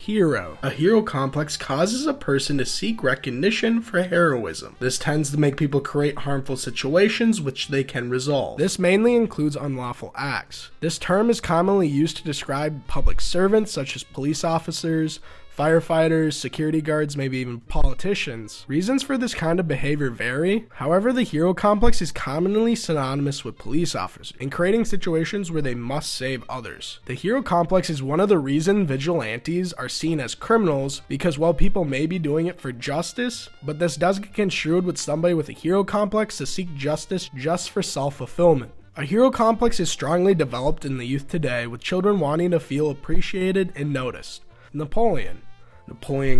Hero. A hero complex causes a person to seek recognition for heroism. This tends to make people create harmful situations which they can resolve. This mainly includes unlawful acts. This term is commonly used to describe public servants such as police officers, firefighters, security guards, maybe even politicians. Reasons for this kind of behavior vary. However, the hero complex is commonly synonymous with police officers in creating situations where they must save others. The hero complex is one of the reasons vigilantes are seen as criminals, because while people may be doing it for justice, but this does get construed with somebody with a hero complex to seek justice just for self-fulfillment. A hero complex is strongly developed in the youth today, with children wanting to feel appreciated and noticed. Napoleon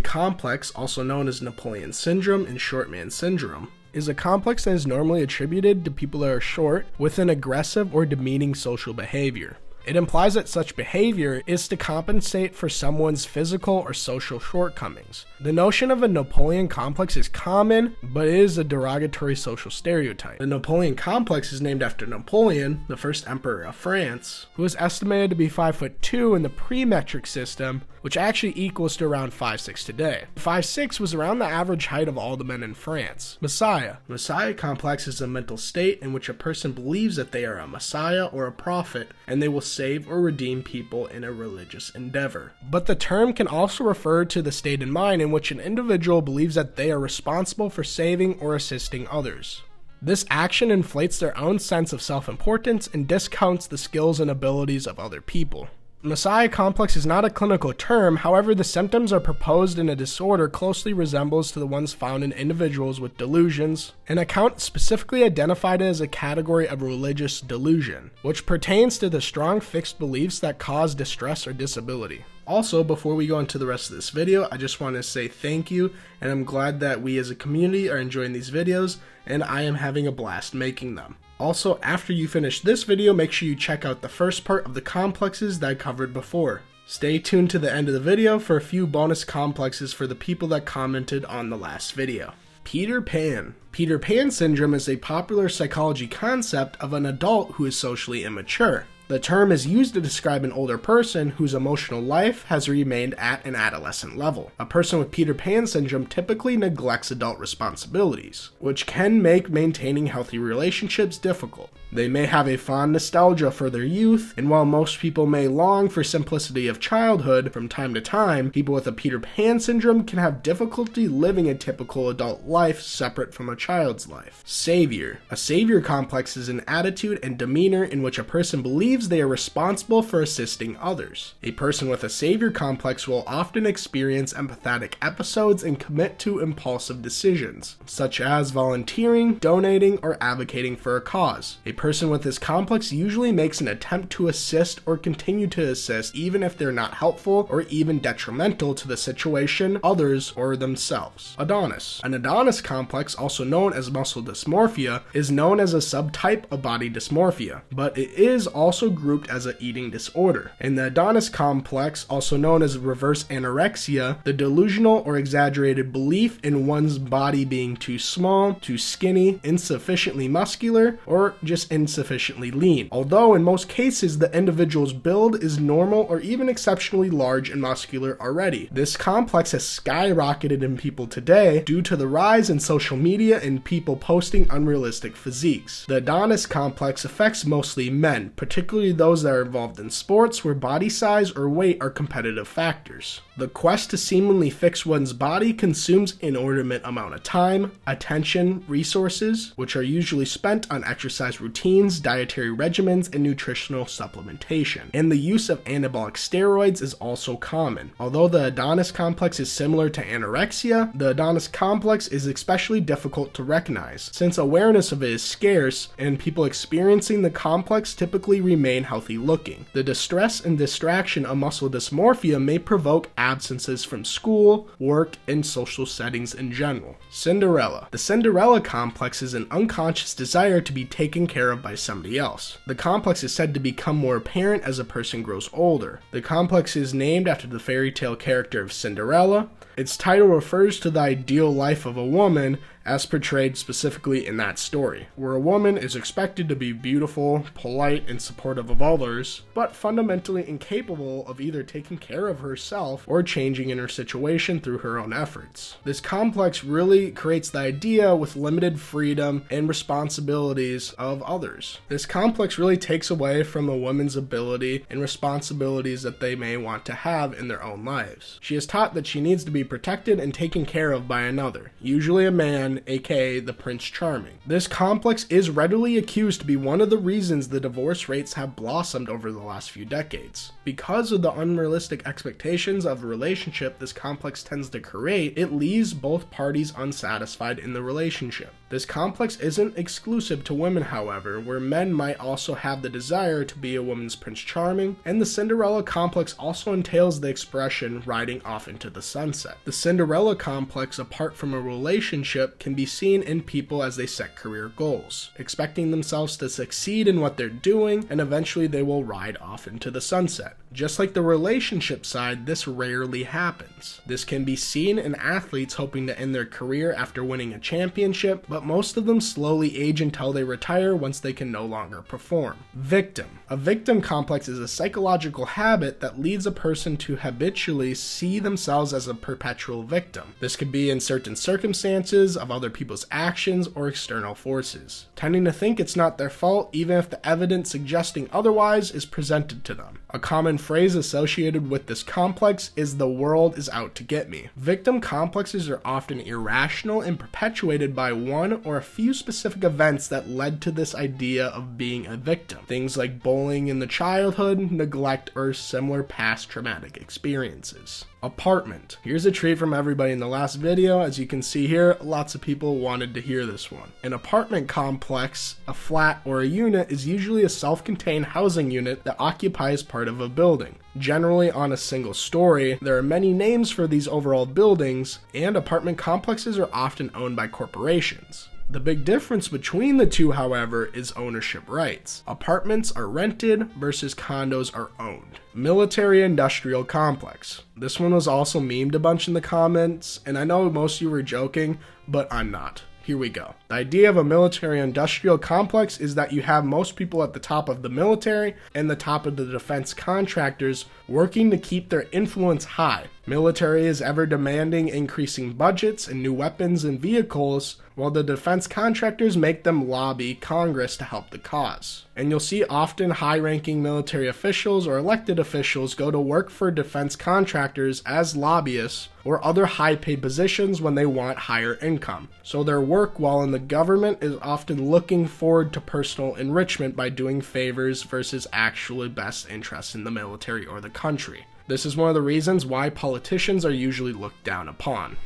Complex, also known as Napoleon Syndrome and Short Man Syndrome, is a complex that is normally attributed to people that are short with an aggressive or demeaning social behavior. It implies that such behavior is to compensate for someone's physical or social shortcomings. The notion of a Napoleon complex is common, but it is a derogatory social stereotype. The Napoleon complex is named after Napoleon, the first emperor of France, who is estimated to be 5'2" in the pre-metric system, which actually equals to around 5'6" today. 5'6" was around the average height of all the men in France. Messiah complex is a mental state in which a person believes that they are a messiah or a prophet, and they will save or redeem people in a religious endeavor. But the term can also refer to the state of mind in which an individual believes that they are responsible for saving or assisting others. This action inflates their own sense of self-importance and discounts the skills and abilities of other people. Messiah complex is not a clinical term, however the symptoms are proposed in a disorder closely resembles to the ones found in individuals with delusions. An account specifically identified it as a category of religious delusion, which pertains to the strong fixed beliefs that cause distress or disability. Also, before we go into the rest of this video, I just want to say thank you, and I'm glad that we as a community are enjoying these videos, and I am having a blast making them. Also, after you finish this video, make sure you check out the first part of the complexes that I covered before. Stay tuned to the end of the video for a few bonus complexes for the people that commented on the last video. Peter Pan. Peter Pan syndrome is a popular psychology concept of an adult who is socially immature. The term is used to describe an older person whose emotional life has remained at an adolescent level. A person with Peter Pan syndrome typically neglects adult responsibilities, which can make maintaining healthy relationships difficult. They may have a fond nostalgia for their youth, and while most people may long for simplicity of childhood from time to time, people with a Peter Pan syndrome can have difficulty living a typical adult life separate from a child's life. Savior. A savior complex is an attitude and demeanor in which a person believes they are responsible for assisting others. A person with a savior complex will often experience empathetic episodes and commit to impulsive decisions, such as volunteering, donating, or advocating for a cause. A person with this complex usually makes an attempt to assist or continue to assist even if they're not helpful or even detrimental to the situation, others, or themselves. Adonis. An Adonis complex, also known as muscle dysmorphia, is known as a subtype of body dysmorphia, but it is also grouped as an eating disorder. In the Adonis complex, also known as reverse anorexia, the delusional or exaggerated belief in one's body being too small, too skinny, insufficiently muscular, or just insufficiently lean, although in most cases the individual's build is normal or even exceptionally large and muscular already. This complex has skyrocketed in people today due to the rise in social media and people posting unrealistic physiques. The Adonis complex affects mostly men, particularly those that are involved in sports where body size or weight are competitive factors. The quest to seemingly fix one's body consumes an inordinate amount of time, attention, resources, which are usually spent on exercise routines, dietary regimens, and nutritional supplementation. And the use of anabolic steroids is also common. Although the Adonis complex is similar to anorexia, the Adonis complex is especially difficult to recognize, since awareness of it is scarce, and people experiencing the complex typically remain healthy looking. The distress and distraction of muscle dysmorphia may provoke absences from school, work, and social settings in general. Cinderella. The Cinderella complex is an unconscious desire to be taken care of by somebody else. The complex is said to become more apparent as a person grows older. The complex is named after the fairy tale character of Cinderella. Its title refers to the ideal life of a woman as portrayed specifically in that story, where a woman is expected to be beautiful, polite, and supportive of others, but fundamentally incapable of either taking care of herself or changing in her situation through her own efforts. This complex really creates the idea with limited freedom and responsibilities of others. This complex really takes away from a woman's ability and responsibilities that they may want to have in their own lives. She is taught that she needs to be protected and taken care of by another, usually a man, aka the Prince Charming. This complex is readily accused to be one of the reasons the divorce rates have blossomed over the last few decades. Because of the unrealistic expectations of a relationship this complex tends to create, it leaves both parties unsatisfied in the relationship. This complex isn't exclusive to women, however, where men might also have the desire to be a woman's Prince Charming, and the Cinderella Complex also entails the expression riding off into the sunset. The Cinderella Complex, apart from a relationship, can be seen in people as they set career goals, expecting themselves to succeed in what they're doing, and eventually they will ride off into the sunset. Just like the relationship side, this rarely happens. This can be seen in athletes hoping to end their career after winning a championship, but most of them slowly age until they retire once they can no longer perform. Victim. A victim complex is a psychological habit that leads a person to habitually see themselves as a perpetual victim. This could be in certain circumstances of other people's actions or external forces, tending to think it's not their fault even if the evidence suggesting otherwise is presented to them. A common phrase associated with this complex is "the world is out to get me." Victim complexes are often irrational and perpetuated by one or a few specific events that led to this idea of being a victim. Things like bullying in the childhood, neglect, or similar past traumatic experiences. Apartment. Here's a treat from everybody in the last video. As you can see here, lots of people wanted to hear this one. An apartment complex, a flat, or a unit is usually a self-contained housing unit that occupies part of a building. Generally on a single story, there are many names for these overall buildings, and apartment complexes are often owned by corporations. The big difference between the two, however, is ownership rights. Apartments are rented versus condos are owned. Military-industrial complex. This one was also memed a bunch in the comments, and I know most of you were joking, but I'm not. Here we go. The idea of a military-industrial complex is that you have most people at the top of the military and the top of the defense contractors working to keep their influence high. Military is ever demanding increasing budgets and new weapons and vehicles, while the defense contractors make them lobby Congress to help the cause. And you'll see often high-ranking military officials or elected officials go to work for defense contractors as lobbyists or other high-paid positions when they want higher income. So their work while in the government is often looking forward to personal enrichment by doing favors versus actually best interests in the military or the country. This is one of the reasons why politicians are usually looked down upon.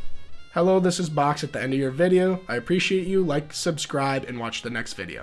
Hello, this is Box at the end of your video. I appreciate you. Like, subscribe, and watch the next video.